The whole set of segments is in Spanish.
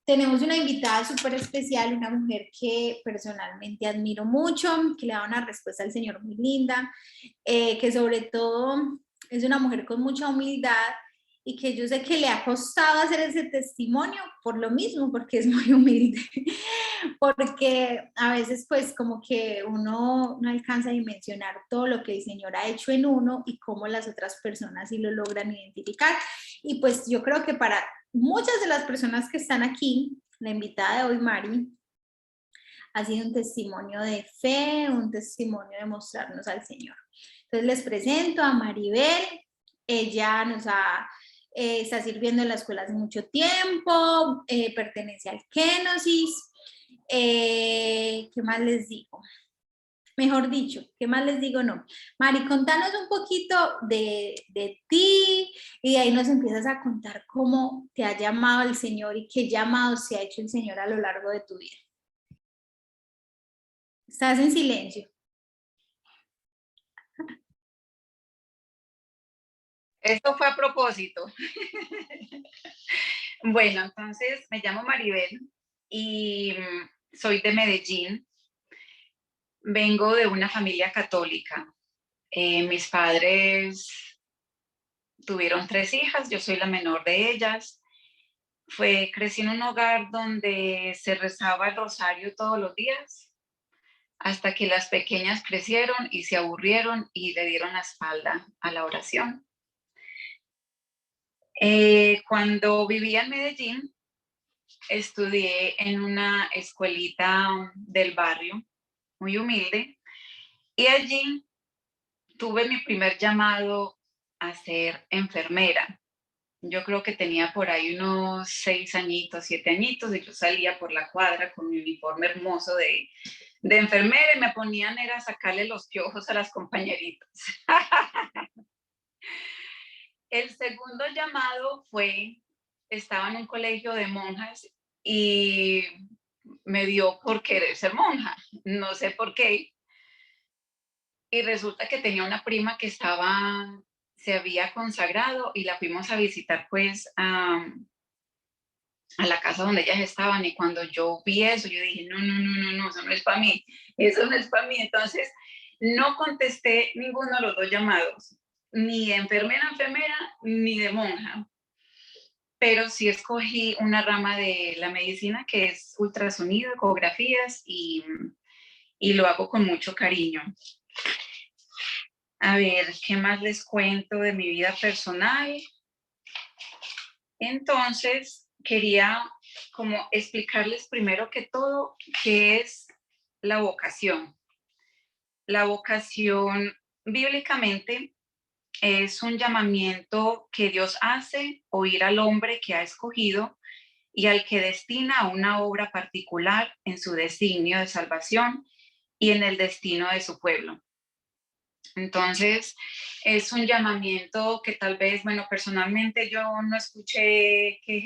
tenemos una invitada súper especial, una mujer que personalmente admiro mucho, que le da una respuesta al Señor muy linda, que sobre todo es una mujer con mucha humildad y que yo sé que le ha costado hacer ese testimonio por lo mismo, porque es muy humilde, porque a veces pues como que uno no alcanza a dimensionar todo lo que el Señor ha hecho en uno y cómo las otras personas sí lo logran identificar. Y pues yo creo que para muchas de las personas que están aquí, la invitada de hoy, Mari, ha sido un testimonio de fe, un testimonio de mostrarnos al Señor. Entonces les presento a Maribel. Ella está sirviendo en la escuela hace mucho tiempo, pertenece al Kenosis. ¿Qué más les digo? Mejor dicho, ¿qué más les digo? No. Mari, contanos un poquito de ti y de ahí nos empiezas a contar cómo te ha llamado el Señor y qué llamado se ha hecho el Señor a lo largo de tu vida. Estás en silencio. Esto fue a propósito. Bueno, entonces me llamo Maribel y soy de Medellín. Vengo de una familia católica. Mis padres tuvieron 3 hijas, yo soy la menor de ellas. Crecí en un hogar donde se rezaba el rosario todos los días, hasta que las pequeñas crecieron y se aburrieron y le dieron la espalda a la oración. Cuando vivía en Medellín, estudié en una escuelita del barrio, muy humilde, y allí tuve mi primer llamado a ser enfermera. Yo creo que tenía por ahí unos 6 añitos, 7 añitos, y yo salía por la cuadra con mi uniforme hermoso de enfermera y me ponían era a sacarle los piojos a las compañeritas. El segundo llamado estaba en un colegio de monjas y me dio por querer ser monja, no sé por qué. Y resulta que tenía una prima que se había consagrado y la fuimos a visitar pues a la casa donde ellas estaban, y cuando yo vi eso, yo dije, no, no, no, no, no, eso no es para mí, eso no es para mí. Entonces, no contesté ninguno de los 2 llamados, ni de enfermera, ni de monja, pero sí escogí una rama de la medicina que es ultrasonido, ecografías, y lo hago con mucho cariño. A ver, ¿qué más les cuento de mi vida personal? Entonces, quería como explicarles primero que todo qué es la vocación. La vocación bíblicamente es un llamamiento que Dios hace oír al hombre que ha escogido y al que destina a una obra particular en su designio de salvación y en el destino de su pueblo. Entonces, es un llamamiento que tal vez, bueno, personalmente yo no escuché que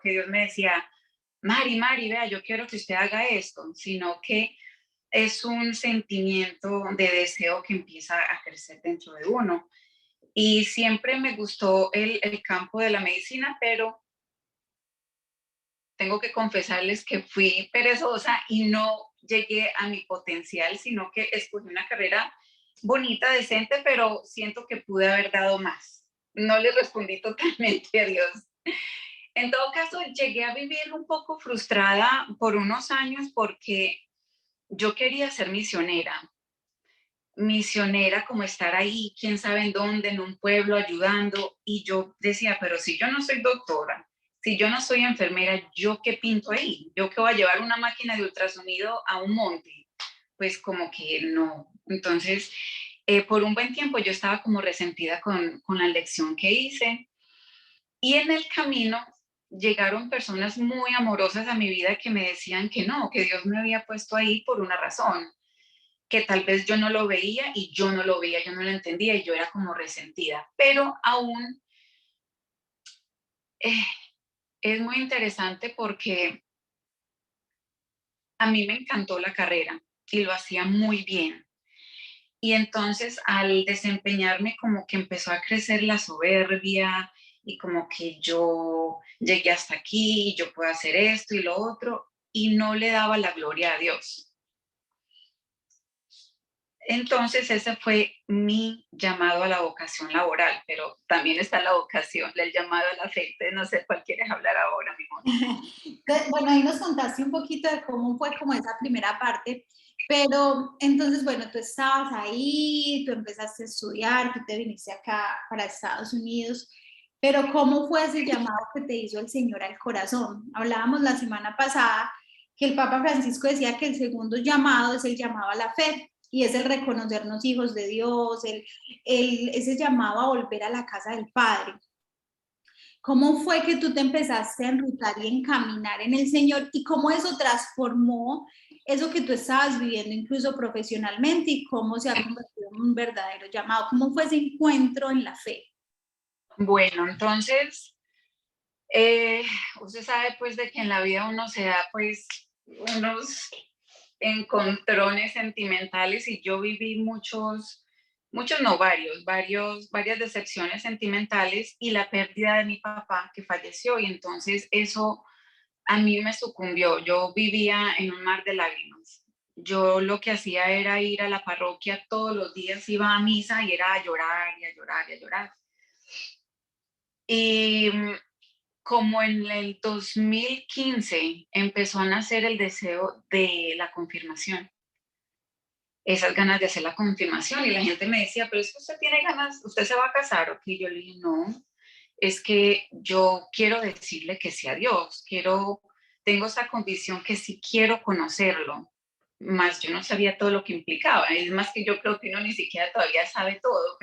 Dios me decía, Mari, vea, yo quiero que usted haga esto, sino que es un sentimiento de deseo que empieza a crecer dentro de uno. Y siempre me gustó el campo de la medicina, pero tengo que confesarles que fui perezosa y no llegué a mi potencial, sino que escogí una carrera bonita, decente, pero siento que pude haber dado más. No le respondí totalmente a Dios. En todo caso, llegué a vivir un poco frustrada por unos años porque yo quería ser misionera, como estar ahí, quién sabe en dónde, en un pueblo ayudando, y yo decía, pero si yo no soy doctora, si yo no soy enfermera, ¿yo qué pinto ahí? ¿Yo qué voy a llevar una máquina de ultrasonido a un monte? Pues como que no. Entonces, por un buen tiempo yo estaba como resentida con la elección que hice, y en el camino llegaron personas muy amorosas a mi vida que me decían que no, que Dios me había puesto ahí por una razón, que tal vez yo no lo veía y yo no lo veía, yo no lo entendía y yo era como resentida. Pero aún es muy interesante porque a mí me encantó la carrera y lo hacía muy bien. Y entonces al desempeñarme como que empezó a crecer la soberbia y como que yo llegué hasta aquí, yo puedo hacer esto y lo otro, y no le daba la gloria a Dios. Entonces ese fue mi llamado a la vocación laboral, pero también está la vocación, el llamado a la fe. No sé cuál quieres hablar ahora, mi amor. Bueno, ahí nos contaste un poquito de cómo fue como esa primera parte, pero entonces, bueno, tú estabas ahí, tú empezaste a estudiar, tú te viniste acá para Estados Unidos, pero ¿cómo fue ese llamado que te hizo el Señor al corazón? Hablábamos la semana pasada que el Papa Francisco decía que el segundo llamado es el llamado a la fe y es el reconocernos hijos de Dios, ese llamado a volver a la casa del Padre. ¿Cómo fue que tú te empezaste a enrutar y encaminar en el Señor y cómo eso transformó eso que tú estabas viviendo incluso profesionalmente y cómo se ha convertido en un verdadero llamado? ¿Cómo fue ese encuentro en la fe? Bueno, entonces, usted sabe pues de que en la vida uno se da pues unos encontrones sentimentales y yo viví no varias decepciones sentimentales y la pérdida de mi papá que falleció y entonces eso a mí me sucumbió. Yo vivía en un mar de lágrimas. Yo lo que hacía era ir a la parroquia todos los días, iba a misa y era a llorar y a llorar y a llorar. Y como en el 2015 empezó a nacer el deseo de la confirmación, esas ganas de hacer la confirmación y la gente me decía, pero es que usted tiene ganas, usted se va a casar o que yo le dije, no, es que yo quiero decirle que sí a Dios, tengo esa convicción que sí quiero conocerlo, más yo no sabía todo lo que implicaba, es más que yo creo que uno ni siquiera todavía sabe todo,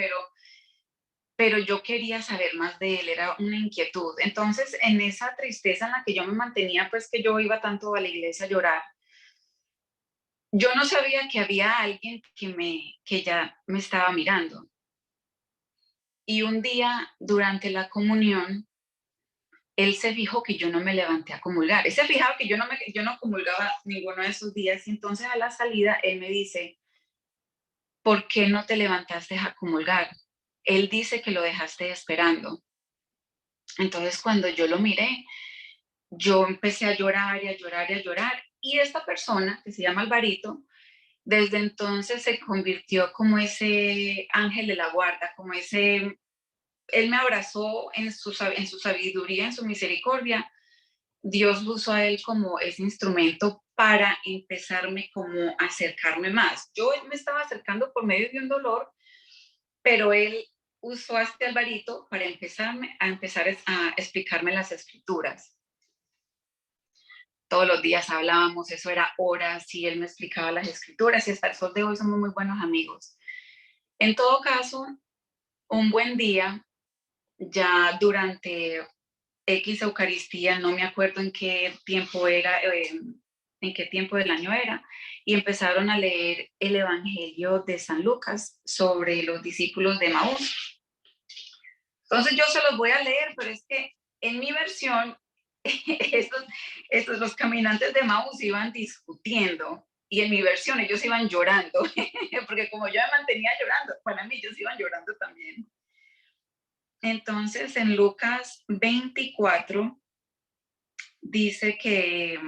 pero yo quería saber más de él, era una inquietud. Entonces, en esa tristeza en la que yo me mantenía, pues que yo iba tanto a la iglesia a llorar, yo no sabía que había alguien que ya me estaba mirando. Y un día, durante la comunión, él se fijó que yo no me levanté a comulgar. Él se fijaba que yo no comulgaba ninguno de esos días. Y entonces a la salida, él me dice, ¿por qué no te levantaste a comulgar? Él dice que lo dejaste esperando. Entonces cuando yo lo miré, yo empecé a llorar y a llorar y a llorar. Y esta persona, que se llama Alvarito, desde entonces se convirtió como ese ángel de la guarda, como ese, él me abrazó en su sabiduría, en su misericordia. Dios usó a él como ese instrumento para empezarme como a acercarme más. Yo me estaba acercando por medio de un dolor, pero él usó a este Alvarito para empezar a explicarme las escrituras. Todos los días hablábamos, eso era horas, y él me explicaba las escrituras y hasta el sol de hoy somos muy buenos amigos. En todo caso, un buen día, ya durante X Eucaristía, no me acuerdo en qué tiempo era, en qué tiempo del año era, y empezaron a leer el Evangelio de San Lucas sobre los discípulos de Maús. Entonces yo se los voy a leer, pero es que en mi versión, los caminantes de Maús iban discutiendo y en mi versión ellos iban llorando, porque como yo me mantenía llorando, para mí ellos iban llorando también. Entonces en Lucas 24 dice que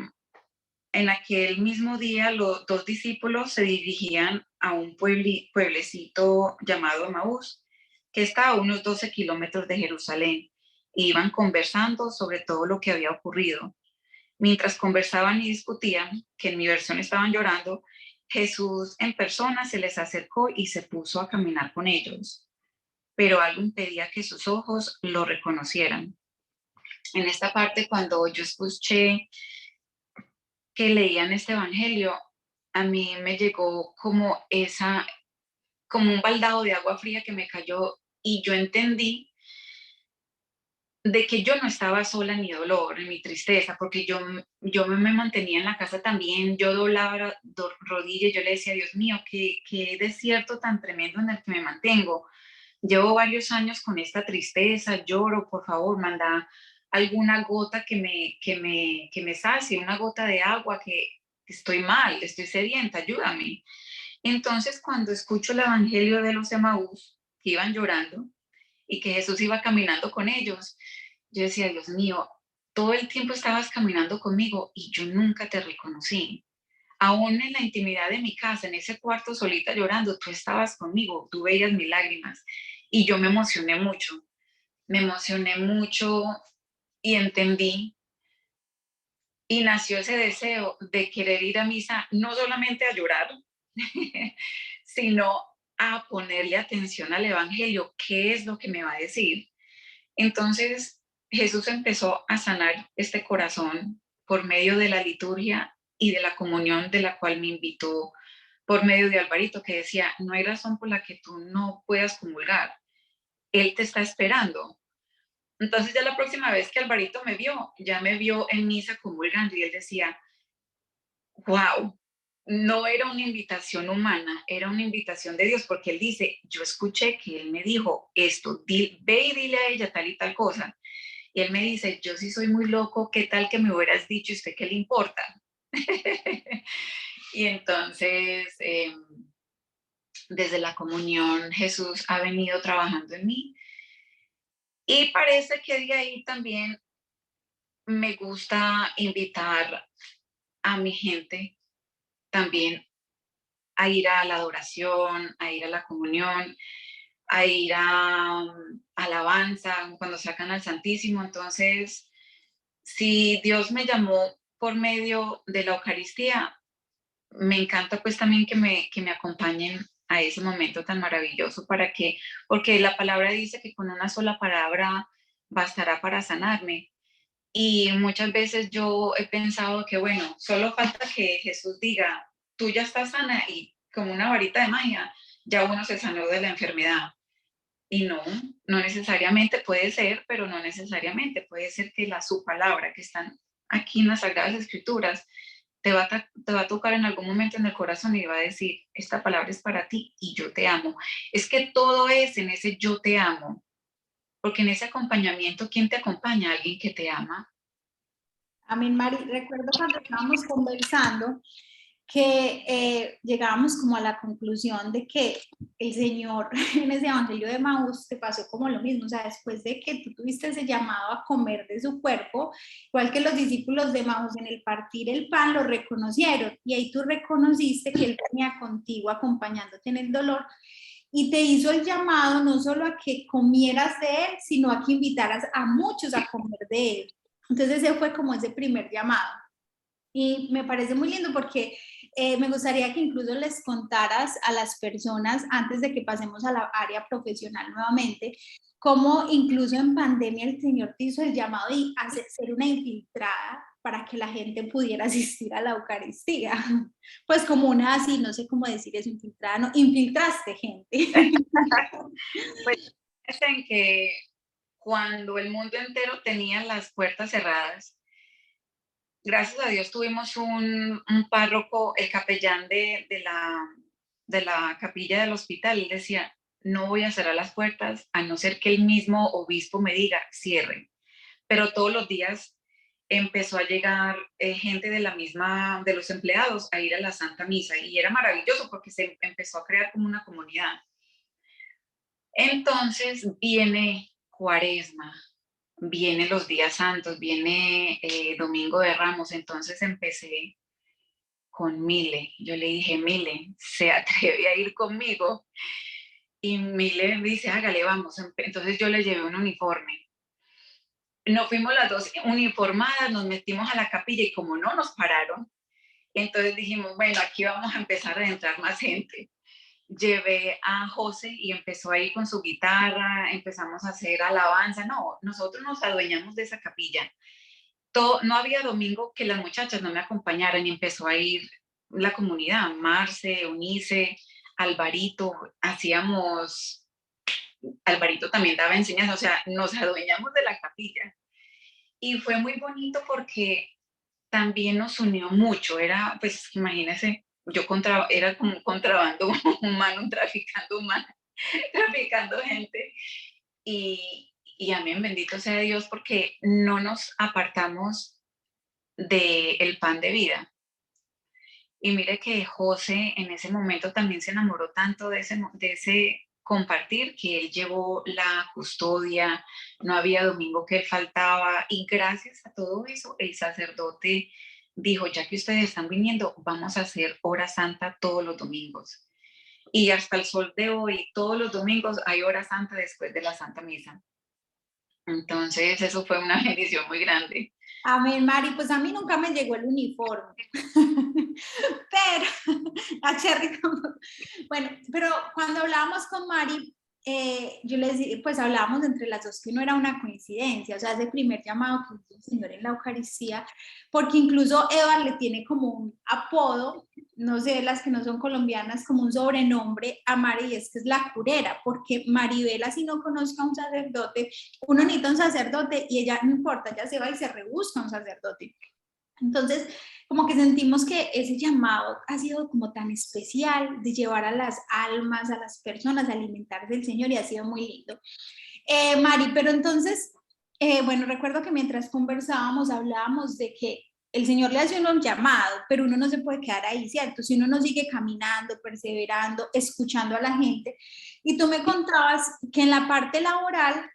en aquel mismo día los dos discípulos se dirigían a un pueblecito llamado Maús, que está a unos 12 kilómetros de Jerusalén, e iban conversando sobre todo lo que había ocurrido. Mientras conversaban y discutían, que en mi versión estaban llorando, Jesús en persona se les acercó y se puso a caminar con ellos, pero algo impedía que sus ojos lo reconocieran. En esta parte, cuando yo escuché que leían este evangelio, a mí me llegó como un baldado de agua fría que me cayó y yo entendí de que yo no estaba sola en mi dolor, en mi tristeza, porque yo me mantenía en la casa también, yo doblaba rodillas, yo le decía, Dios mío, qué desierto tan tremendo en el que me mantengo. Llevo varios años con esta tristeza, lloro, por favor, manda alguna gota que me sacie, una gota de agua, que estoy mal, estoy sedienta, ayúdame. Entonces, cuando escucho el evangelio de los Emaús, que iban llorando, y que Jesús iba caminando con ellos. Yo decía, Dios mío, todo el tiempo estabas caminando conmigo y yo nunca te reconocí. Aún en la intimidad de mi casa, en ese cuarto solita llorando, tú estabas conmigo, tú veías mis lágrimas y yo me emocioné mucho y entendí y nació ese deseo de querer ir a misa, no solamente a llorar, sino a ponerle atención al Evangelio, qué es lo que me va a decir. Entonces Jesús empezó a sanar este corazón por medio de la liturgia y de la comunión de la cual me invitó por medio de Alvarito, que decía, no hay razón por la que tú no puedas comulgar, Él te está esperando. Entonces ya la próxima vez que Alvarito me vio, ya me vio en misa comulgando y él decía, wow, no era una invitación humana, era una invitación de Dios, porque él dice, yo escuché que él me dijo esto, ve y dile a ella tal y tal cosa. Y él me dice, yo sí soy muy loco, ¿qué tal que me hubieras dicho usted qué le importa? Y entonces, desde la comunión, Jesús ha venido trabajando en mí. Y parece que de ahí también me gusta invitar a mi gente también a ir a la adoración, a ir a la comunión, a ir a alabanza, cuando sacan al Santísimo. Entonces, si Dios me llamó por medio de la Eucaristía, me encanta pues también que me acompañen a ese momento tan maravilloso porque la palabra dice que con una sola palabra bastará para sanarme. Y muchas veces yo he pensado que, bueno, solo falta que Jesús diga, tú ya estás sana y como una varita de magia, ya uno se sanó de la enfermedad. Y no, no necesariamente puede ser, pero no necesariamente puede ser que su palabra que están aquí en las Sagradas Escrituras te va a tocar en algún momento en el corazón y va a decir, esta palabra es para ti y yo te amo. Es que todo es en ese yo te amo, porque en ese acompañamiento, ¿quién te acompaña? Alguien que te ama. Amén, Mari. Recuerdo cuando estábamos conversando que llegábamos como a la conclusión de que el Señor en ese Evangelio de Maús te pasó como lo mismo, o sea, después de que tú tuviste ese llamado a comer de su cuerpo, igual que los discípulos de Maús en el partir el pan lo reconocieron y ahí tú reconociste que Él venía contigo acompañándote en el dolor y te hizo el llamado no solo a que comieras de Él, sino a que invitaras a muchos a comer de Él. Entonces ese fue como ese primer llamado. Y me parece muy lindo porque me gustaría que incluso les contaras a las personas, antes de que pasemos a la área profesional nuevamente, cómo incluso en pandemia el Señor te hizo el llamado de ser una infiltrada para que la gente pudiera asistir a la Eucaristía. Pues como una así, no sé cómo decir eso, infiltrada, no, infiltraste gente. Pues es en que cuando el mundo entero tenía las puertas cerradas, gracias a Dios tuvimos un párroco, el capellán de la capilla del hospital, él decía, no voy a cerrar las puertas a no ser que el mismo obispo me diga, cierre. Pero todos los días empezó a llegar gente de la misma, de los empleados a ir a la Santa Misa y era maravilloso porque se empezó a crear como una comunidad. Entonces viene Cuaresma, viene los días santos, viene Domingo de Ramos, entonces empecé con Mile. Yo le dije, Mile, ¿se atreve a ir conmigo? Y Mile me dice, hágale, vamos. Entonces yo le llevé un uniforme. Nos fuimos las dos uniformadas, nos metimos a la capilla y como no nos pararon, entonces dijimos, bueno, aquí vamos a empezar a entrar más gente. Llevé a José y empezó ahí con su guitarra, empezamos a hacer alabanza. No, nosotros nos adueñamos de esa capilla. No había domingo que las muchachas no me acompañaran y empezó a ir la comunidad, Marce, Unice, Alvarito, Alvarito también daba enseñanza, o sea, nos adueñamos de la capilla. Y fue muy bonito porque también nos unió mucho, era, pues imagínense, era como un contrabando humano, traficando gente. Y amén, bendito sea Dios, porque no nos apartamos del pan de vida. Y mire que José en ese momento también se enamoró tanto de ese compartir que él llevó la custodia, no había domingo que él faltaba, y gracias a todo eso el sacerdote dijo, ya que ustedes están viniendo, vamos a hacer hora santa todos los domingos. Y hasta el sol de hoy, todos los domingos hay hora santa después de la Santa Misa. Entonces, eso fue una bendición muy grande. Amén, Mari. Pues a mí nunca me llegó el uniforme. Pero, a Cherry, bueno, pero cuando hablábamos con Mari, yo les dije, pues hablábamos entre las dos que no era una coincidencia, o sea, ese primer llamado que hizo el Señor en la Eucaristía, porque incluso Edward le tiene como un apodo, no sé, las que no son colombianas, como un sobrenombre a Mari, y es que es la curera, porque Maribela, si no conozca a un sacerdote, uno necesita un sacerdote y ella, no importa, ella se va y se rebusca un sacerdote. Entonces, como que sentimos que ese llamado ha sido como tan especial de llevar a las almas, a las personas a alimentarse del Señor y ha sido muy lindo. Mari, pero entonces, bueno, recuerdo que mientras conversábamos, hablábamos de que el Señor le hace uno un llamado, pero uno no se puede quedar ahí, ¿cierto? Si uno no sigue caminando, perseverando, escuchando a la gente. Y tú me contabas que en la parte laboral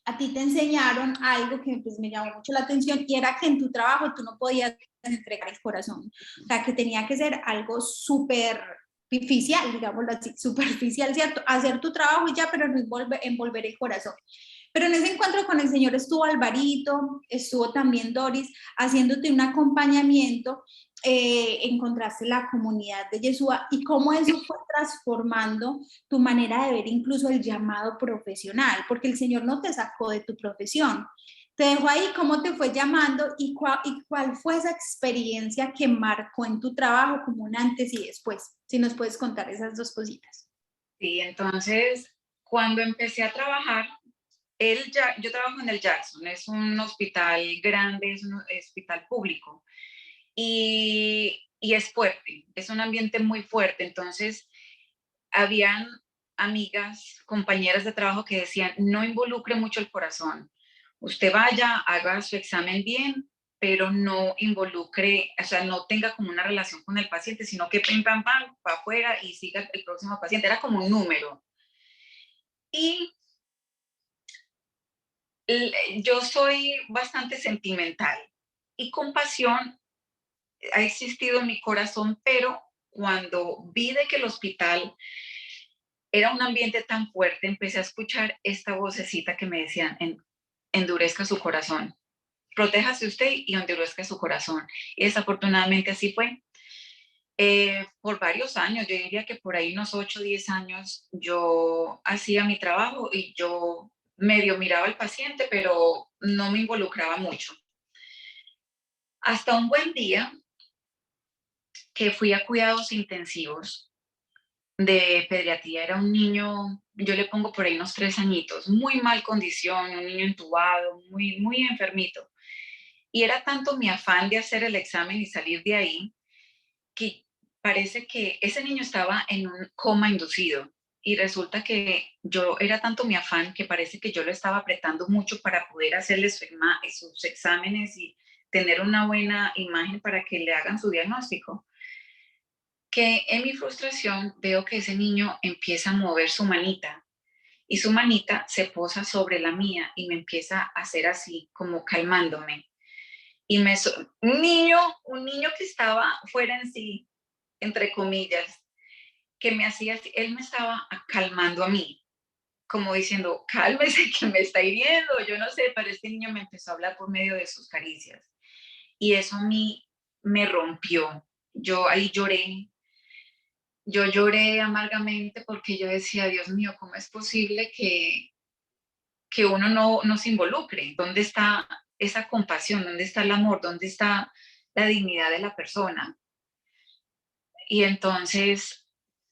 a ti te enseñaron algo que pues, me llamó mucho la atención y era que en tu trabajo tú no podías entregar el corazón, o sea, que tenía que ser algo súper superficial, digámoslo así, superficial, ¿cierto? Hacer tu trabajo y ya, pero no envolver el corazón. Pero en ese encuentro con el Señor estuvo Alvarito, estuvo también Doris, haciéndote un acompañamiento, encontraste la comunidad de Yeshua y cómo eso fue transformando tu manera de ver incluso el llamado profesional, porque el Señor no te sacó de tu profesión, te dejó ahí, cómo te fue llamando y cuál fue esa experiencia que marcó en tu trabajo como un antes y después. Si nos puedes contar esas dos cositas. Sí, entonces, cuando empecé a trabajar, yo trabajo en el Jackson, es un hospital grande, es un hospital público y es fuerte, es un ambiente muy fuerte. Entonces, habían amigas, compañeras de trabajo que decían, no involucre mucho el corazón. Usted vaya, haga su examen bien, pero no involucre, o sea, no tenga como una relación con el paciente, sino que pim, pam, pam, para afuera y siga el próximo paciente. Era como un número. Y yo soy bastante sentimental y compasión ha existido en mi corazón, pero cuando vi de que el hospital era un ambiente tan fuerte, empecé a escuchar esta vocecita que me decían, endurezca su corazón, protéjase usted y endurezca su corazón. Y desafortunadamente así fue. Por varios años, yo diría que por ahí unos 8 o 10 años, yo hacía mi trabajo y yo medio miraba al paciente, pero no me involucraba mucho. Hasta un buen día que fui a cuidados intensivos de pediatría, era un niño, yo le pongo por ahí unos 3 añitos, muy mal condición, un niño entubado, muy, muy enfermito. Y era tanto mi afán de hacer el examen y salir de ahí, que parece que ese niño estaba en un coma inducido. Y resulta que yo era tanto mi afán que parece que yo lo estaba apretando mucho para poder hacerle sus exámenes y tener una buena imagen para que le hagan su diagnóstico, que en mi frustración veo que ese niño empieza a mover su manita y su manita se posa sobre la mía y me empieza a hacer así, como calmándome. Y un niño que estaba fuera en sí, entre comillas, que me hacía así, él me estaba calmando a mí, como diciendo, cálmese que me está hiriendo, yo no sé, pero este niño me empezó a hablar por medio de sus caricias. Y eso a mí me rompió. Yo ahí lloré, yo lloré amargamente porque yo decía, Dios mío, ¿cómo es posible que uno no se involucre? ¿Dónde está esa compasión? ¿Dónde está el amor? ¿Dónde está la dignidad de la persona? Y entonces,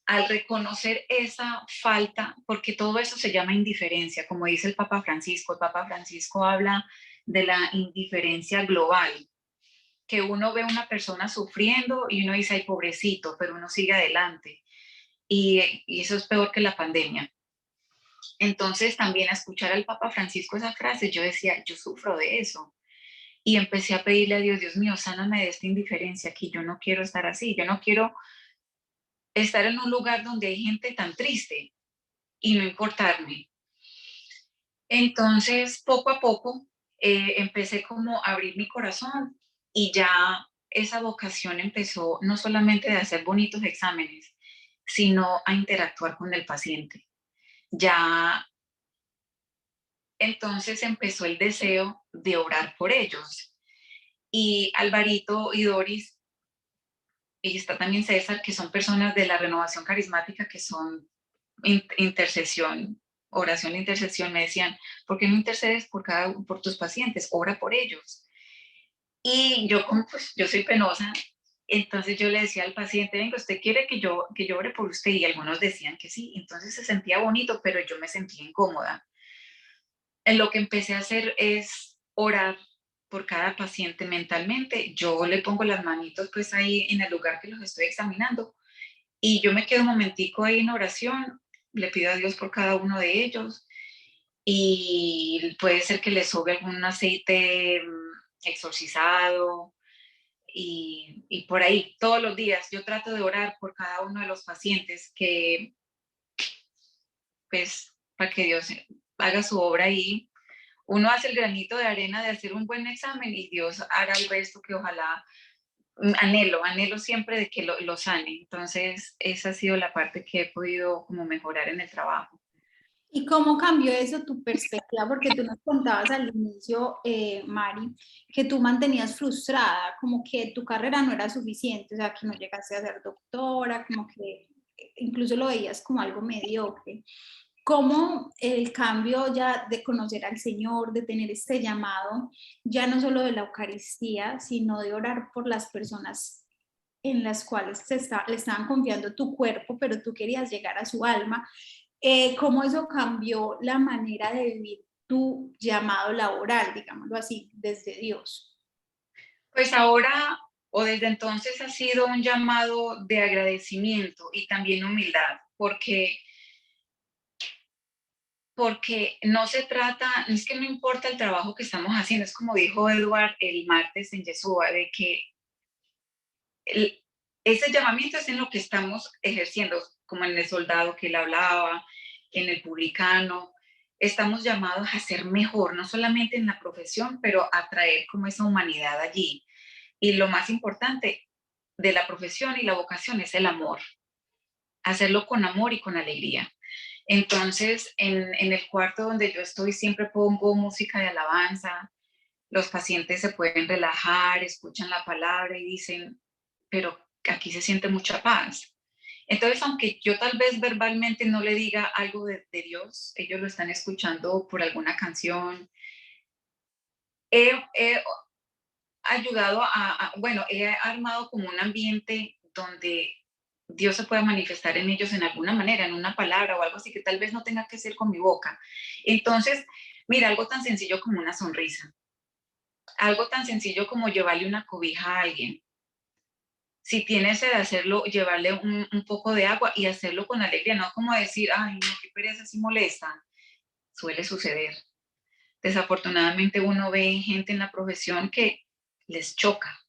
al reconocer esa falta, porque todo eso se llama indiferencia, como dice el Papa Francisco habla de la indiferencia global, que uno ve a una persona sufriendo y uno dice, ay, pobrecito, pero uno sigue adelante. Y eso es peor que la pandemia. Entonces, también a escuchar al Papa Francisco esa frase, yo decía, yo sufro de eso. Y empecé a pedirle a Dios, Dios mío, sáname de esta indiferencia, que yo no quiero estar así, yo no quiero estar en un lugar donde hay gente tan triste. y no importarme. Entonces, poco a poco, empecé como a abrir mi corazón y ya esa vocación empezó no solamente de hacer bonitos exámenes, sino a interactuar con el paciente. Ya entonces empezó el deseo de orar por ellos. Y Alvarito y Doris, y está también César, que son personas de la renovación carismática, que son intercesión, oración e intercesión, me decían, ¿por qué no intercedes por tus pacientes? Ora por ellos. Y yo, como pues yo soy penosa, entonces yo le decía al paciente, venga, ¿usted quiere que yo ore por usted? Y algunos decían que sí, entonces se sentía bonito, pero yo me sentía incómoda. En lo que empecé a hacer es orar por cada paciente mentalmente. Yo le pongo las manitos pues ahí en el lugar que los estoy examinando y yo me quedo un momentico ahí en oración, le pido a Dios por cada uno de ellos y puede ser que les sobe algún aceite exorcizado y por ahí todos los días yo trato de orar por cada uno de los pacientes que pues para que Dios haga su obra ahí. Uno hace el granito de arena de hacer un buen examen y Dios hará el resto que ojalá anhelo siempre de que lo sane. Entonces, esa ha sido la parte que he podido como mejorar en el trabajo. ¿Y cómo cambió eso tu perspectiva? Porque tú nos contabas al inicio, Mari, que tú mantenías frustrada, como que tu carrera no era suficiente, o sea, que no llegaste a ser doctora, como que incluso lo veías como algo mediocre. ¿Cómo el cambio ya de conocer al Señor, de tener este llamado, ya no solo de la Eucaristía, sino de orar por las personas en las cuales le estaban confiando tu cuerpo, pero tú querías llegar a su alma? ¿Cómo eso cambió la manera de vivir tu llamado laboral, digámoslo así, desde Dios? Pues ahora o desde entonces ha sido un llamado de agradecimiento y también humildad, porque no se trata, es que no importa el trabajo que estamos haciendo, es como dijo Edward el martes en Yeshua, de que el, ese llamamiento es en lo que estamos ejerciendo, como en el soldado que él hablaba, en el publicano. Estamos llamados a ser mejor, no solamente en la profesión, pero a traer como esa humanidad allí. Y lo más importante de la profesión y la vocación es el amor, hacerlo con amor y con alegría. Entonces, en el cuarto donde yo estoy siempre pongo música de alabanza, los pacientes se pueden relajar, escuchan la palabra y dicen, pero aquí se siente mucha paz. Entonces, aunque yo tal vez verbalmente no le diga algo de Dios, ellos lo están escuchando por alguna canción. He ayudado bueno, he armado como un ambiente donde Dios se pueda manifestar en ellos en alguna manera, en una palabra o algo así que tal vez no tenga que ser con mi boca. Entonces, mira, algo tan sencillo como una sonrisa, algo tan sencillo como llevarle una cobija a alguien. Si tienes de hacerlo, llevarle un poco de agua y hacerlo con alegría, no como decir, ay, no, qué pereza, así molesta. Suele suceder. Desafortunadamente uno ve gente en la profesión que les choca.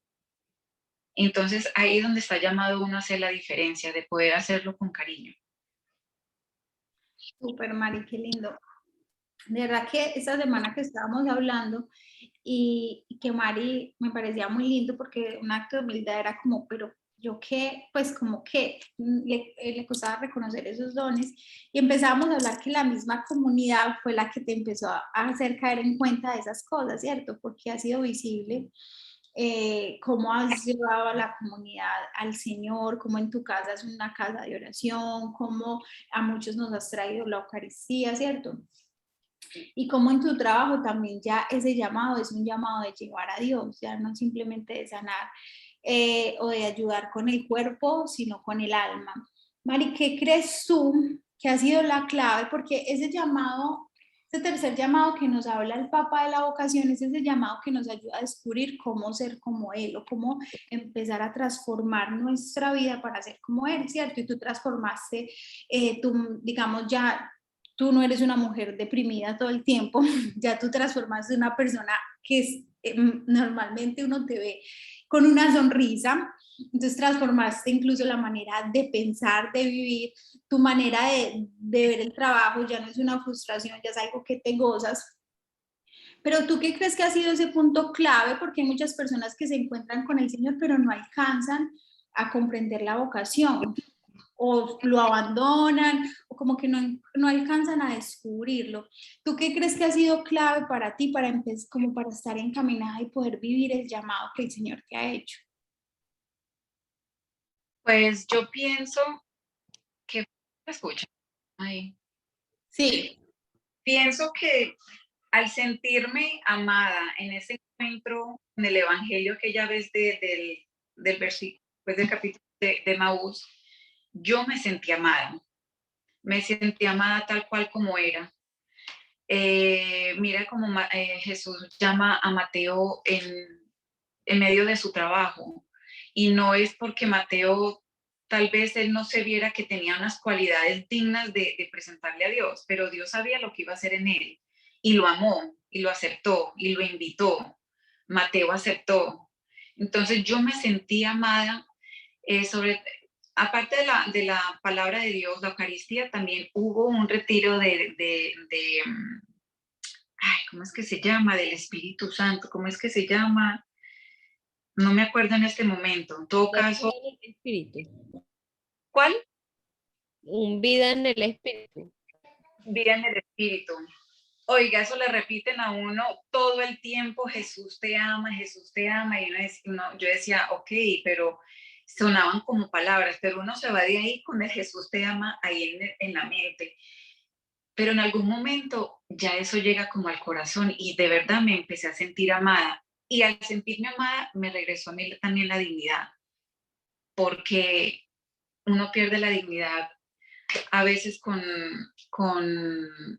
Entonces ahí es donde está llamado uno a hacer la diferencia, de poder hacerlo con cariño. Súper, Mari, qué lindo. De verdad que esta semana que estábamos hablando y que Mari me parecía muy lindo porque un acto de humildad era como, pero yo qué, pues como que le costaba reconocer esos dones y empezamos a hablar que la misma comunidad fue la que te empezó a hacer caer en cuenta de esas cosas, ¿cierto? Porque ha sido visible cómo has llevado a la comunidad al Señor, cómo en tu casa es una casa de oración, cómo a muchos nos has traído la Eucaristía, ¿cierto? Y como en tu trabajo también ya ese llamado es un llamado de llevar a Dios, ya no simplemente de sanar o de ayudar con el cuerpo, sino con el alma. Mari, ¿qué crees tú que ha sido la clave? Porque ese llamado, ese tercer llamado que nos habla el Papa de la vocación, es ese llamado que nos ayuda a descubrir cómo ser como Él o cómo empezar a transformar nuestra vida para ser como Él, ¿cierto? Y tú transformaste, tú, digamos, ya tú no eres una mujer deprimida todo el tiempo, ya tú transformaste en una persona que es, normalmente uno te ve con una sonrisa. Entonces transformaste incluso la manera de pensar, de vivir, tu manera de ver el trabajo, ya no es una frustración, ya es algo que te gozas. Pero ¿tú qué crees que ha sido ese punto clave? Porque hay muchas personas que se encuentran con el Señor, pero no alcanzan a comprender la vocación, o lo abandonan, o como que no alcanzan a descubrirlo. ¿Tú qué crees que ha sido clave para ti, para empezar, como para estar encaminada y poder vivir el llamado que el Señor te ha hecho? Pues yo pienso que, ¿me escucha? Ay. Sí. Pienso que al sentirme amada en ese encuentro en el Evangelio que ya ves del versículo, pues del capítulo de Maús, yo me sentí amada tal cual como era. Mira cómo Jesús llama a Mateo en medio de su trabajo, y no es porque Mateo tal vez él no se viera que tenía unas cualidades dignas de presentarle a Dios, pero Dios sabía lo que iba a hacer en él y lo amó y lo aceptó y lo invitó. Mateo aceptó. Entonces yo me sentí amada, aparte de la palabra de Dios, la Eucaristía, también hubo un retiro ay, ¿cómo es que se llama? Del Espíritu Santo, ¿cómo es que se llama? No me acuerdo en este momento. En todo Vida caso, en el espíritu. ¿cuál? Un vida en el espíritu. Vida en el Espíritu. Oiga, eso le repiten a uno todo el tiempo: Jesús te ama, y yo decía, ok, pero sonaban como palabras, pero uno se va de ahí con el Jesús te ama ahí en la mente. Pero en algún momento ya eso llega como al corazón y de verdad me empecé a sentir amada. Y al sentirme amada me regresó a mí también la dignidad, porque uno pierde la dignidad a veces con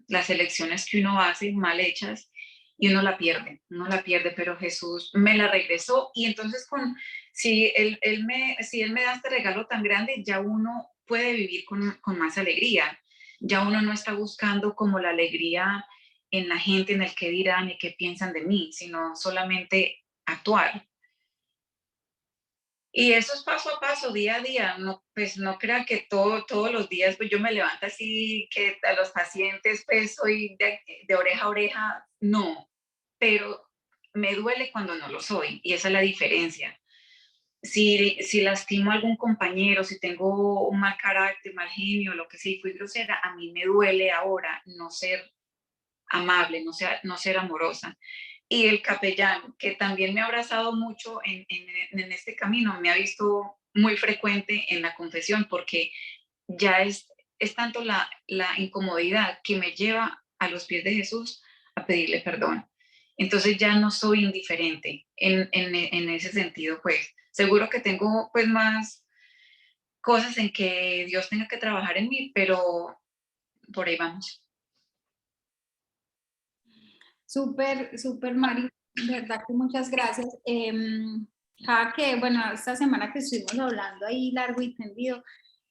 las elecciones que uno hace mal hechas, y uno la pierde, pero Jesús me la regresó. Y entonces si él me da este regalo tan grande, ya uno puede vivir con más alegría, ya uno no está buscando como la alegría en la gente, en el que dirán y qué piensan de mí, sino solamente actuar. Y eso es paso a paso, día a día. No, pues no crean que todos los días pues yo me levanto así, que a los pacientes pues soy de oreja a oreja, no, pero me duele cuando no lo soy, y esa es la diferencia. Si lastimo a algún compañero, si tengo un mal carácter, mal genio, lo que sea, y fui grosera, a mí me duele ahora no ser amable, no ser amorosa. Y el capellán, que también me ha abrazado mucho en este camino, me ha visto muy frecuente en la confesión, porque ya es tanto la incomodidad que me lleva a los pies de Jesús a pedirle perdón. Entonces ya no soy indiferente en ese sentido, pues seguro que tengo pues más cosas en que Dios tenga que trabajar en mí, pero por ahí vamos. Súper, súper, Mari, de verdad que muchas gracias. Cada que, bueno, esta semana que estuvimos hablando ahí largo y tendido,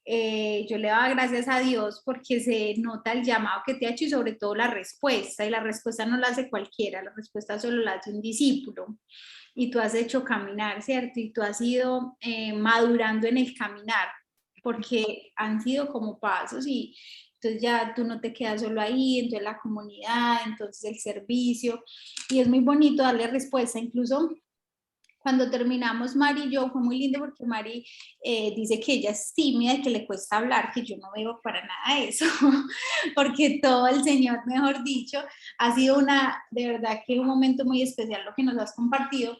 yo le daba gracias a Dios porque se nota el llamado que te ha hecho y sobre todo la respuesta, y la respuesta no la hace cualquiera, la respuesta solo la hace un discípulo, y tú has hecho caminar, ¿cierto? Y tú has ido madurando en el caminar, porque han sido como pasos, y entonces ya tú no te quedas solo ahí, entonces la comunidad, entonces el servicio, y es muy bonito darle respuesta. Incluso cuando terminamos, Mari y yo, fue muy lindo porque Mari dice que ella es tímida y que le cuesta hablar, que yo no veo para nada eso, porque todo el Señor, mejor dicho, ha sido de verdad que un momento muy especial lo que nos has compartido.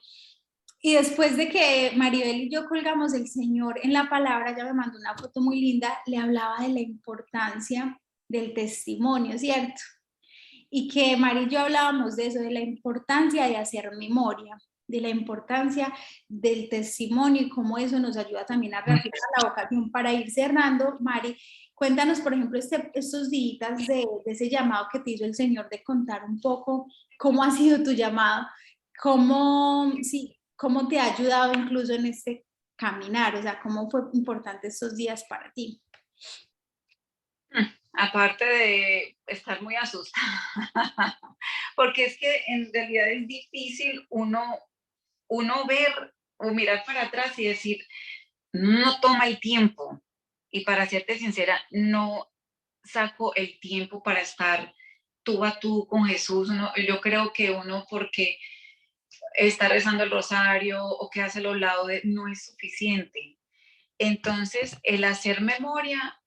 Y después de que Maribel y yo colgamos, el Señor en la palabra, ya me mandó una foto muy linda, le hablaba de la importancia del testimonio, ¿cierto? Y que Mari y yo hablábamos de eso, de la importancia de hacer memoria, de la importancia del testimonio y cómo eso nos ayuda también a reafirmar la vocación. Para ir cerrando, Mari, cuéntanos, por ejemplo, estos días de ese llamado que te hizo el Señor, de contar un poco cómo ha sido tu llamado, sí, cómo te ha ayudado incluso en este caminar, o sea, cómo fue importante estos días para ti. Aparte de estar muy asustada, porque es que en realidad es difícil uno ver o mirar para atrás y decir, no toma el tiempo. Y para serte sincera, no saco el tiempo para estar tú a tú con Jesús. Yo creo que uno porque está rezando el rosario o que hace los laudes no es suficiente. Entonces, el hacer memoria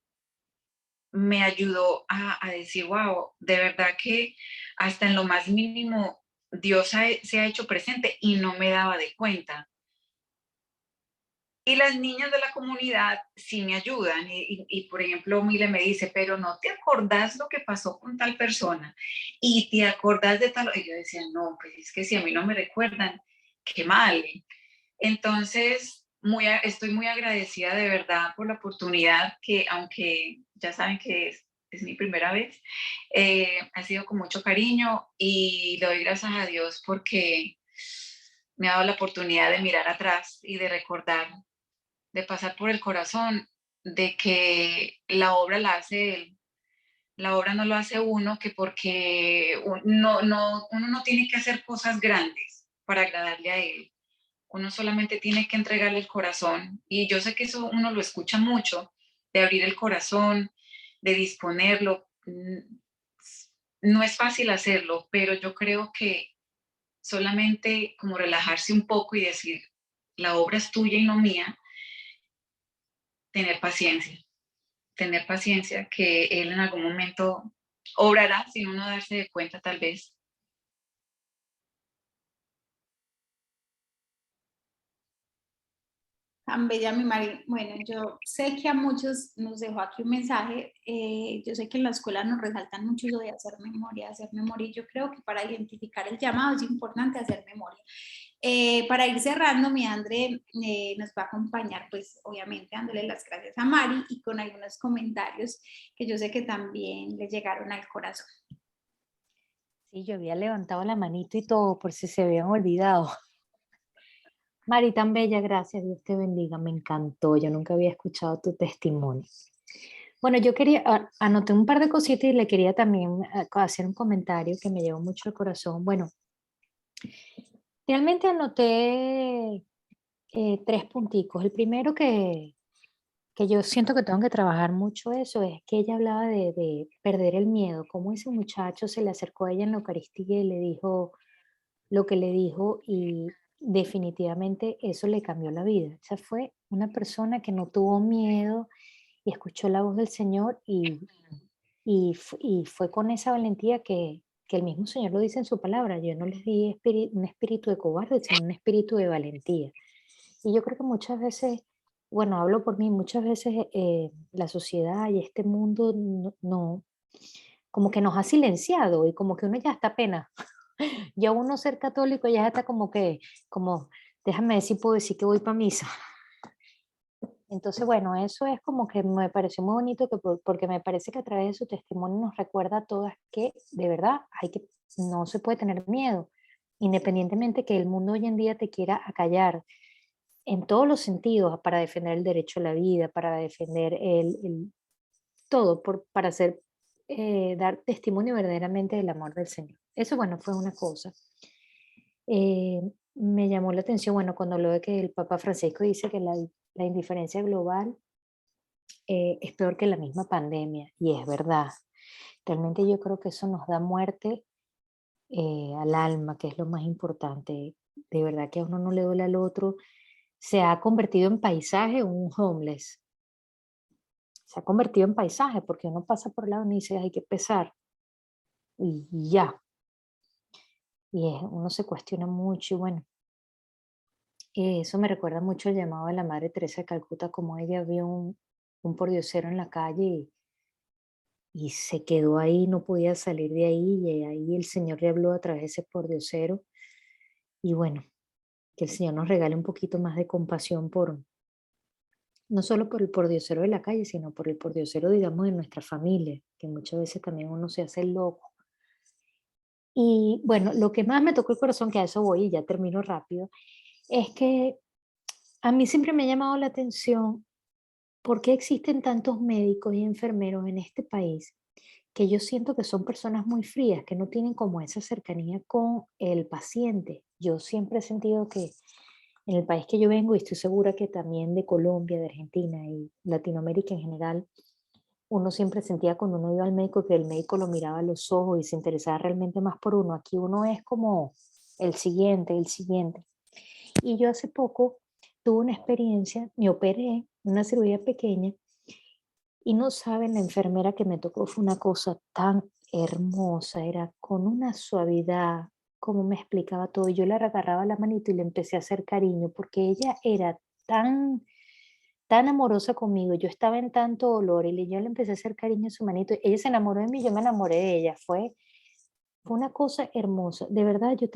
me ayudó a decir, wow, de verdad que hasta en lo más mínimo Dios se ha hecho presente y no me daba de cuenta. Y las niñas de la comunidad sí me ayudan y, por ejemplo, Mile me dice, pero no te acordás lo que pasó con tal persona y te acordás de tal, y yo decía, no, pues es que si a mí no me recuerdan, qué mal. Entonces, estoy muy agradecida de verdad por la oportunidad que, aunque ya saben que es mi primera vez, ha sido con mucho cariño y le doy gracias a Dios porque me ha dado la oportunidad de mirar atrás y de recordar, de pasar por el corazón, de que la obra la hace Él. La obra no lo hace uno, que porque uno no tiene que hacer cosas grandes para agradarle a Él. Uno solamente tiene que entregarle el corazón. Y yo sé que eso uno lo escucha mucho, de abrir el corazón, de disponerlo. No es fácil hacerlo, pero yo creo que solamente como relajarse un poco y decir, la obra es tuya y no mía, tener paciencia, que Él en algún momento obrará sin uno darse de cuenta tal vez. Tan bella mi Mari. Bueno, yo sé que a muchos nos dejó aquí un mensaje. Yo sé que en la escuela nos resaltan mucho eso de hacer memoria, hacer memoria. Y yo creo que para identificar el llamado es importante hacer memoria. Para ir cerrando, mi André nos va a acompañar, pues obviamente dándole las gracias a Mari y con algunos comentarios que yo sé que también le llegaron al corazón. Sí, yo había levantado la manito y todo por si se habían olvidado. Mari, tan bella, gracias, Dios te bendiga, me encantó, yo nunca había escuchado tu testimonio. Bueno, yo quería, anoté un par de cositas y le quería también hacer un comentario que me llevó mucho al corazón. Bueno, realmente anoté tres punticos. El primero que yo siento que tengo que trabajar mucho eso es que ella hablaba de perder el miedo, cómo ese muchacho se le acercó a ella en la Eucaristía y le dijo lo que le dijo y definitivamente eso le cambió la vida. O sea, fue una persona que no tuvo miedo y escuchó la voz del Señor y fue con esa valentía que el mismo Señor lo dice en su palabra. Yo no les di un espíritu de cobarde, sino un espíritu de valentía. Y yo creo que muchas veces, bueno, hablo por mí, muchas veces la sociedad y este mundo como que nos ha silenciado y como que uno ya está apenas. Ya uno ser católico ya está como, déjame ver si puedo decir que voy para misa. Entonces, bueno, eso es como que me pareció muy bonito porque me parece que a través de su testimonio nos recuerda a todas que de verdad no se puede tener miedo, independientemente que el mundo hoy en día te quiera acallar en todos los sentidos para defender el derecho a la vida, para defender todo, para dar testimonio verdaderamente del amor del Señor. Eso, bueno, fue una cosa. Eh, Me llamó la atención, bueno, cuando lo de que el Papa Francisco dice que la indiferencia global es peor que la misma pandemia, y es verdad. Realmente yo creo que eso nos da muerte al alma, que es lo más importante. De verdad que a uno no le duele al otro. Se ha convertido en paisaje un homeless. Se ha convertido en paisaje porque uno pasa por el lado y dice, hay que pesar. Y ya. Uno se cuestiona mucho y bueno, eso me recuerda mucho el llamado de la Madre Teresa de Calcuta, como ella vio un pordiosero en la calle y se quedó ahí, no podía salir de ahí, y ahí el Señor le habló a través de ese pordiosero. Y bueno, que el Señor nos regale un poquito más de compasión no solo por el pordiosero de la calle, sino por el pordiosero, digamos, de nuestra familia, que muchas veces también uno se hace loco. Y bueno, lo que más me tocó el corazón, que a eso voy y ya termino rápido, es que a mí siempre me ha llamado la atención por qué existen tantos médicos y enfermeros en este país que yo siento que son personas muy frías, que no tienen como esa cercanía con el paciente. Yo siempre he sentido que en el país que yo vengo, y estoy segura que también de Colombia, de Argentina y Latinoamérica en general, uno siempre sentía cuando uno iba al médico que el médico lo miraba a los ojos y se interesaba realmente más por uno. Aquí uno es como el siguiente, el siguiente. Y yo hace poco tuve una experiencia, me operé, una cirugía pequeña, y no saben, la enfermera que me tocó fue una cosa tan hermosa, era con una suavidad, como me explicaba todo. Y yo le agarraba la manito y le empecé a hacer cariño, porque ella era tan, tan amorosa conmigo. Yo estaba en tanto dolor y yo le empecé a hacer cariño a su manito. Ella se enamoró de mí, yo me enamoré de ella. Fue una cosa hermosa. De verdad, yo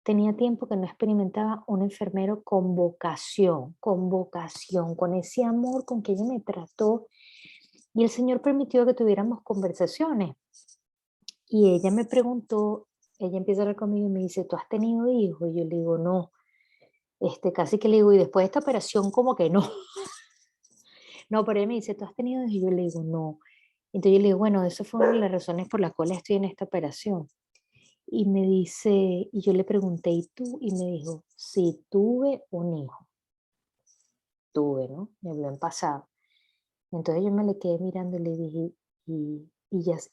tenía tiempo que no experimentaba un enfermero con vocación, con ese amor con que ella me trató. Y el Señor permitió que tuviéramos conversaciones. Y ella me preguntó, ella empieza a hablar conmigo y me dice, ¿tú has tenido hijos? Y yo le digo, no. Casi que le digo, y después de esta operación, como que no. No, pero ella me dice, ¿tú has tenido hijos? Y yo le digo, no. Entonces yo le digo, bueno, eso fue una de las razones por las cuales estoy en esta operación. Y me dice, y yo le pregunté, ¿y tú? Y me dijo, sí, tuve un hijo. Tuve, ¿no? Me habló en pasado. Entonces yo me le quedé mirando y le dije,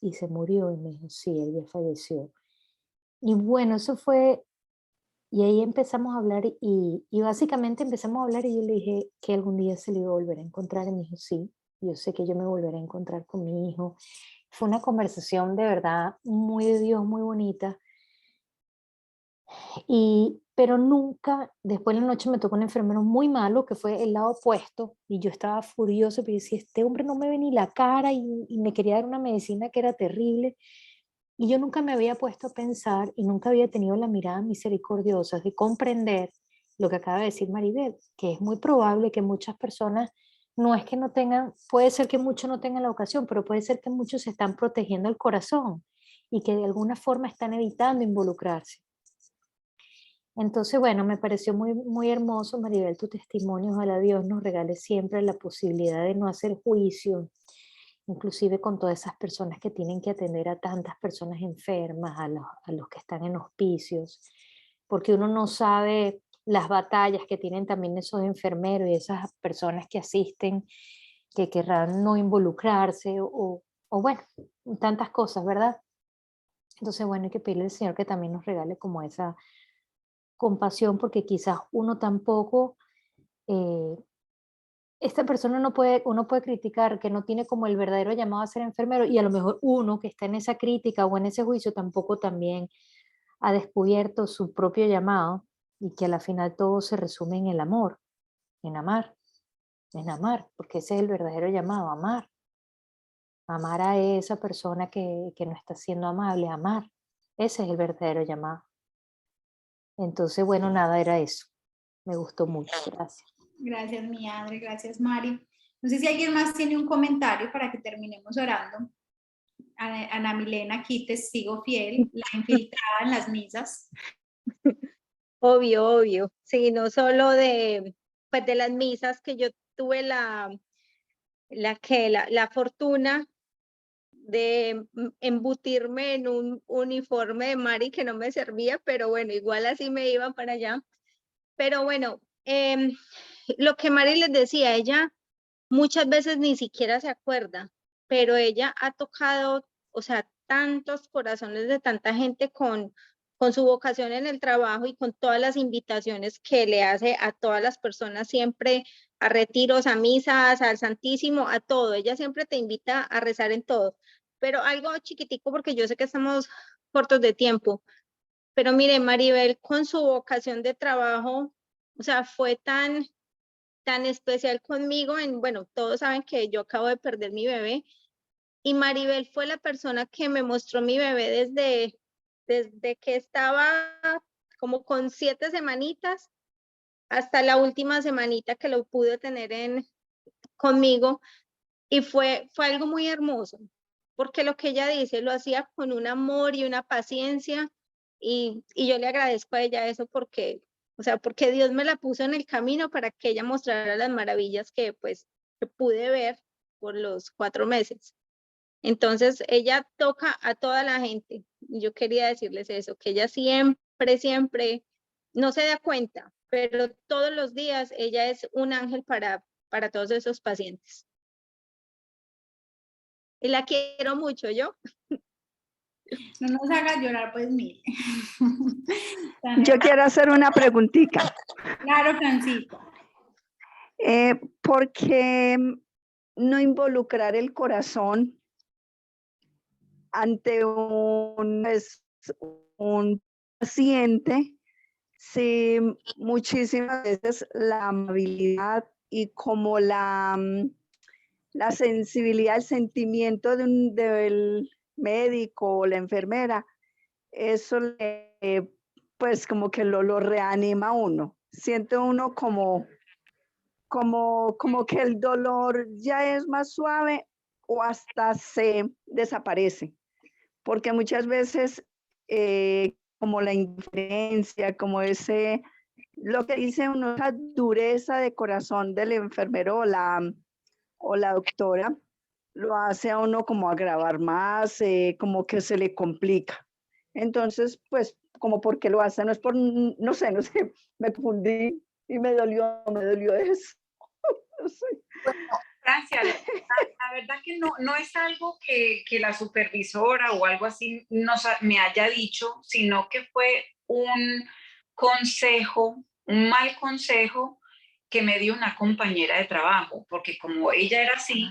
y se murió. Y me dijo, sí, él ya falleció. Y bueno, eso fue, y ahí empezamos a hablar y básicamente empezamos a hablar y yo le dije que algún día se le iba a volver a encontrar y me dijo, sí, yo sé que yo me volveré a encontrar con mi hijo. Fue una conversación de verdad muy de Dios, muy bonita. Pero nunca, después de la noche me tocó un enfermero muy malo, que fue el lado opuesto, y yo estaba furioso, porque decía, este hombre no me ve ni la cara y me quería dar una medicina que era terrible. Y yo nunca me había puesto a pensar y nunca había tenido la mirada misericordiosa de comprender lo que acaba de decir Maribel, que es muy probable que muchas personas, no es que no tengan, puede ser que muchos no tengan la ocasión, pero puede ser que muchos se están protegiendo el corazón y que de alguna forma están evitando involucrarse. Entonces, bueno, me pareció muy, muy hermoso, Maribel, tu testimonio. Ojalá Dios nos regale siempre la posibilidad de no hacer juicio, inclusive con todas esas personas que tienen que atender a tantas personas enfermas, a los que están en hospicios, porque uno no sabe las batallas que tienen también esos enfermeros y esas personas que asisten, que querrán no involucrarse o bueno, tantas cosas, ¿verdad? Entonces, bueno, hay que pedirle al Señor que también nos regale como esa compasión, porque quizás uno tampoco, eh, esta persona no puede, uno puede criticar que no tiene como el verdadero llamado a ser enfermero y a lo mejor uno que está en esa crítica o en ese juicio tampoco también ha descubierto su propio llamado y que a la final todo se resume en el amor, en amar, en amar, porque ese es el verdadero llamado, amar. Amar a esa persona que no está siendo amable, amar. Ese es el verdadero llamado. Entonces, bueno, nada, era eso. Me gustó mucho, gracias. Gracias, mi Adri, gracias, Mari. No sé si alguien más tiene un comentario para que terminemos orando. Ana Milena, aquí testigo fiel, la infiltrada en las misas. Obvio, obvio. Sí, no solo pues de las misas que yo tuve la fortuna de embutirme en un uniforme de Mari que no me servía, pero bueno, igual así me iba para allá. Pero bueno, lo que Mari les decía, ella muchas veces ni siquiera se acuerda, pero ella ha tocado, o sea, tantos corazones de tanta gente con su vocación en el trabajo y con todas las invitaciones que le hace a todas las personas siempre, a retiros, a misas, al Santísimo, a todo. Ella siempre te invita a rezar en todo. Pero algo chiquitico, porque yo sé que estamos cortos de tiempo. Pero mire, Maribel, con su vocación de trabajo, o sea, fue tan especial conmigo. Bueno, todos saben que yo acabo de perder mi bebé y Maribel fue la persona que me mostró mi bebé desde que estaba como con 7 semanitas hasta la última semanita que lo pude tener conmigo, y fue algo muy hermoso, porque lo que ella dice lo hacía con un amor y una paciencia, y yo le agradezco a ella eso porque, o sea, porque Dios me la puso en el camino para que ella mostrara las maravillas que pues que pude ver por los 4 meses. Entonces ella toca a toda la gente, y yo quería decirles eso, que ella siempre no se da cuenta, pero todos los días ella es un ángel para todos esos pacientes. Y la quiero mucho, yo. No nos hagas llorar, pues mire. Yo quiero hacer una preguntita. Claro, Francisco. ¿Por qué no involucrar el corazón ante un paciente si muchísimas veces la amabilidad y como la sensibilidad, el sentimiento del médico o la enfermera, eso pues como que lo reanima a uno. Siente uno como que el dolor ya es más suave o hasta se desaparece. Porque muchas veces como la indiferencia, como lo que dice uno, esa dureza de corazón del enfermero o la doctora, lo hace a uno como agravar más, como que se le complica. Entonces, pues, como porque lo hace, no es por, no sé, me confundí y me dolió eso. No sé. Gracias. La verdad que no es algo que la supervisora o algo así me haya dicho, sino que fue un consejo, un mal consejo que me dio una compañera de trabajo, porque como ella era así,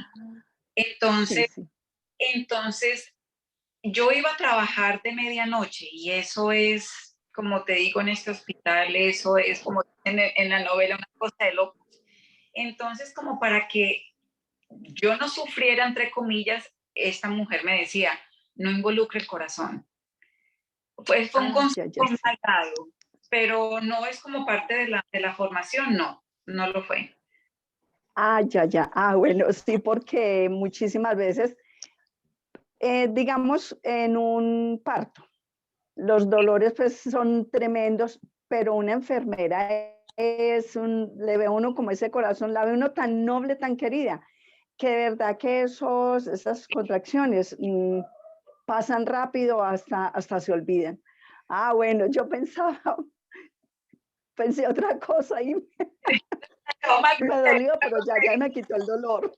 entonces yo iba a trabajar de medianoche y eso es, como te digo, en este hospital, eso es como en la novela, una cosa de locos. Entonces, como para que yo no sufriera, entre comillas, esta mujer me decía, no involucre el corazón. Pues fue un consejo mal dado, pero no es como parte de la formación, no lo fue. Ya. Bueno, sí, porque muchísimas veces, digamos, en un parto, los dolores pues son tremendos, pero una enfermera le ve a uno como ese corazón, la ve uno tan noble, tan querida, que de verdad que esas contracciones pasan rápido hasta se olvidan. Bueno, yo pensé otra cosa y me dolió, pero ya me quitó el dolor.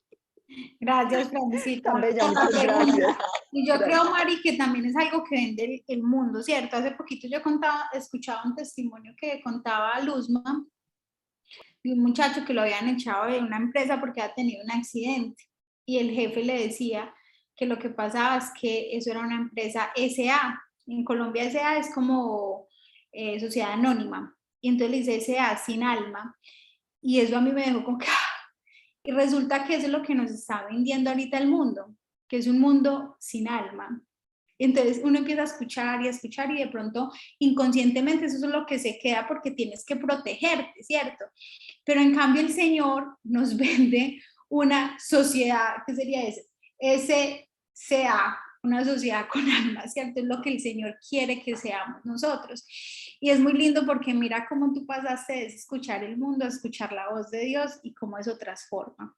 Gracias, Francisco. Tan bella, muchas gracias. Y yo creo, Mari, que también es algo que vende el mundo, ¿cierto? Hace poquito yo escuchaba un testimonio que contaba Luzma de un muchacho que lo habían echado de una empresa porque había tenido un accidente y el jefe le decía que lo que pasaba es que eso era una empresa SA. En Colombia SA es como sociedad anónima y entonces le dice SA sin alma y eso a mí me dejó como que y resulta que eso es lo que nos está vendiendo ahorita el mundo, que es un mundo sin alma. Entonces uno empieza a escuchar y de pronto inconscientemente eso es lo que se queda porque tienes que protegerte, ¿cierto? Pero en cambio el Señor nos vende una sociedad, ¿qué sería ese? SCA, una sociedad con alma, ¿cierto? Es lo que el Señor quiere que seamos nosotros. Y es muy lindo porque mira cómo tú pasaste de escuchar el mundo a escuchar la voz de Dios y cómo eso transforma.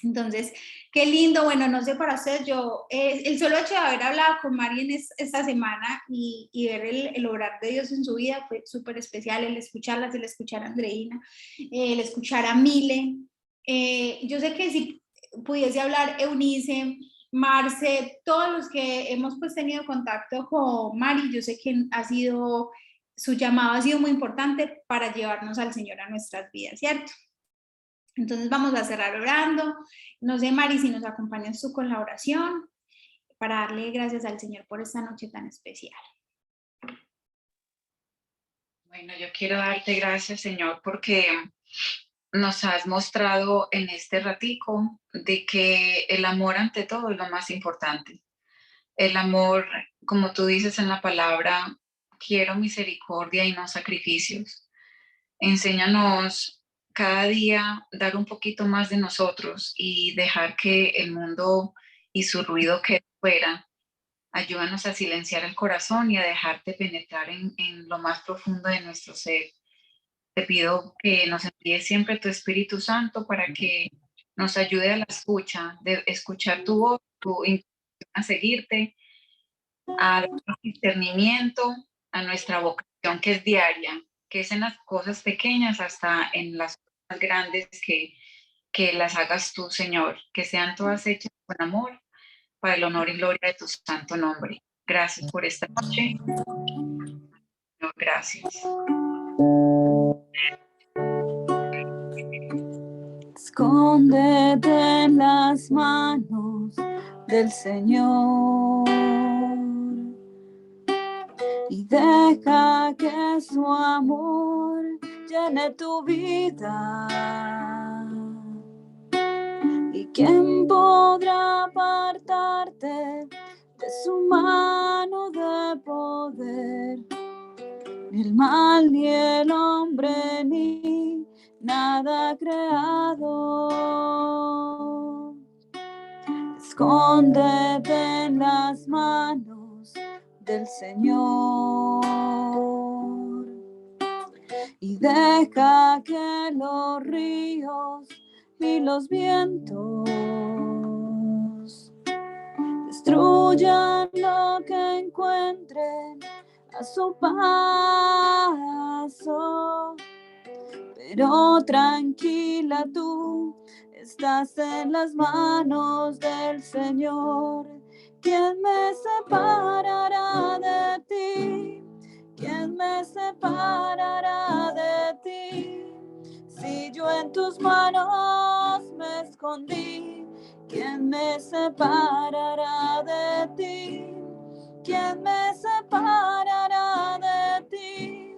Entonces, qué lindo, bueno, no sé para ustedes, el solo hecho de haber hablado con Mari esta semana y ver el obrar de Dios en su vida fue súper especial, el escucharlas, el escuchar a Andreina, el escuchar a Mile. Yo sé que si pudiese hablar Eunice, Marce, todos los que hemos pues tenido contacto con Mari, yo sé que su llamado ha sido muy importante para llevarnos al Señor a nuestras vidas, ¿cierto? Entonces vamos a cerrar orando. No sé, Mari, si nos acompañas tú con la oración para darle gracias al Señor por esta noche tan especial. Bueno, yo quiero darte gracias, Señor, porque nos has mostrado en este ratico de que el amor ante todo es lo más importante. El amor, como tú dices en la palabra, quiero misericordia y no sacrificios. Enséñanos cada día dar un poquito más de nosotros y dejar que el mundo y su ruido quede fuera. Ayúdanos a silenciar el corazón y a dejarte penetrar en lo más profundo de nuestro ser. Te pido que nos envíes siempre tu Espíritu Santo para que nos ayude a la escucha, de escuchar tu voz, tu intención a seguirte, a nuestro discernimiento, a nuestra vocación que es diaria, que es en las cosas pequeñas hasta en las cosas grandes que las hagas tú, Señor, que sean todas hechas con amor para el honor y gloria de tu santo nombre. Gracias por esta noche. Señor, gracias. Escóndete en las manos del Señor y deja que su amor llene tu vida. ¿Y quién podrá apartarte de su mano de poder? Ni el mal, ni el hombre, ni nada creado. Escóndete en las manos del Señor y deja que los ríos y los vientos destruyan lo que encuentren a su paso. Pero tranquila tú, estás en las manos del Señor. ¿Quién me separará de ti? ¿Quién me separará de ti? Si yo en tus manos me escondí, ¿quién me separará de ti? ¿Quién me separará de ti?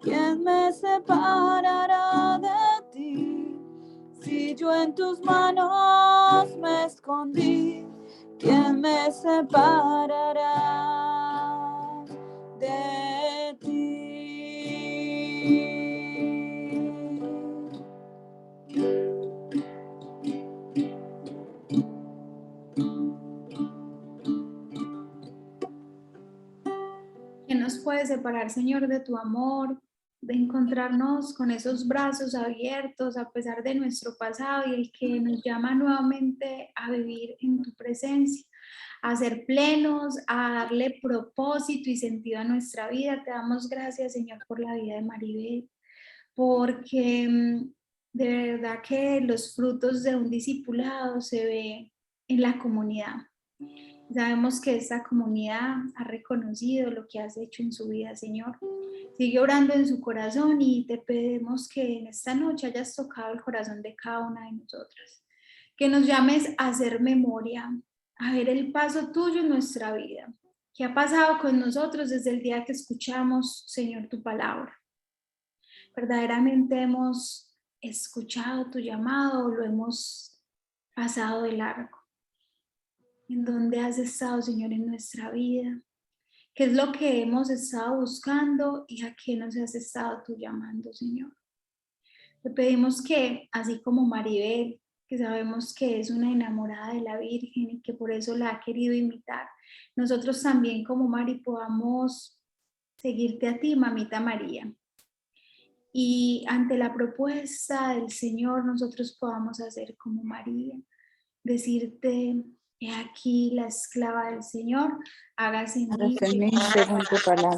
¿Quién me separará de ti? Si yo en tus manos me escondí, ¿quién me separará de ti? ¿Qué nos puede separar, Señor, de tu amor, de encontrarnos con esos brazos abiertos a pesar de nuestro pasado y el que nos llama nuevamente a vivir en tu presencia, a ser plenos, a darle propósito y sentido a nuestra vida? Te damos gracias, Señor, por la vida de Maribel, porque de verdad que los frutos de un discipulado se ven en la comunidad. Sabemos que esta comunidad ha reconocido lo que has hecho en su vida, Señor. Sigue orando en su corazón y te pedimos que en esta noche hayas tocado el corazón de cada una de nosotras. Que nos llames a hacer memoria, a ver el paso tuyo en nuestra vida. ¿Qué ha pasado con nosotros desde el día que escuchamos, Señor, tu palabra? Verdaderamente hemos escuchado tu llamado, lo hemos pasado de largo. ¿En dónde has estado, Señor, en nuestra vida? ¿Qué es lo que hemos estado buscando y a qué nos has estado tú llamando, Señor? Te pedimos que, así como Maribel, que sabemos que es una enamorada de la Virgen y que por eso la ha querido imitar, nosotros también como Mari podamos seguirte a ti, Mamita María. Y ante la propuesta del Señor, nosotros podamos hacer como María, decirte: he aquí la esclava del Señor, hágase en mí Hágase en mí según tu palabra.